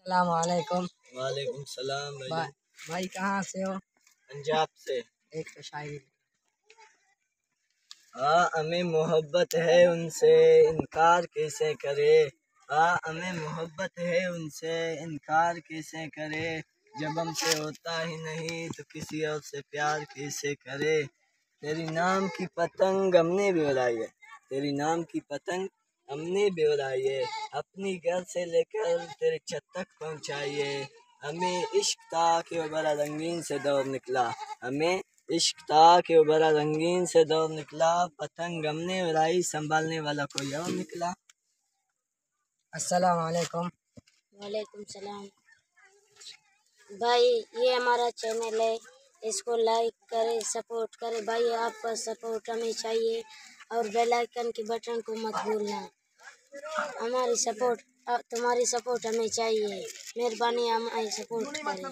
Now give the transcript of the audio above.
अस्सलामुअलैकुम। वालेकुम सलाम भाई। भाई कहाँ से हो? पंजाब से। एक तो शायरी। हमें मोहब्बत है उनसे इनकार कैसे करे। हमें मोहब्बत है उनसे इनकार कैसे करे। जब हमसे होता ही नहीं तो किसी और से प्यार कैसे करे। तेरी नाम की पतंग हमने भी उड़ाई है। तेरी नाम की पतंग हमने भी उड़ाई है। अपनी घर से लेकर तेरे छत तक पहुँचाइए। हमें इश्क था कि वो बड़ा रंगीन से दौर निकला। हमें इश्क था कि वो बड़ा रंगीन से दौर निकला। पतंग हमने उड़ाई संभालने वाला कोई और निकला। अस्सलाम वालेकुम। वालेकुम सलाम। भाई ये हमारा चैनल है, इसको लाइक करें, सपोर्ट करें। भाई आपका सपोर्ट हमें चाहिए और बेल आइकन के बटन को मत भूलना। तुम्हारी सपोर्ट हमें चाहिए। मेहरबानी हमारी सपोर्ट करें।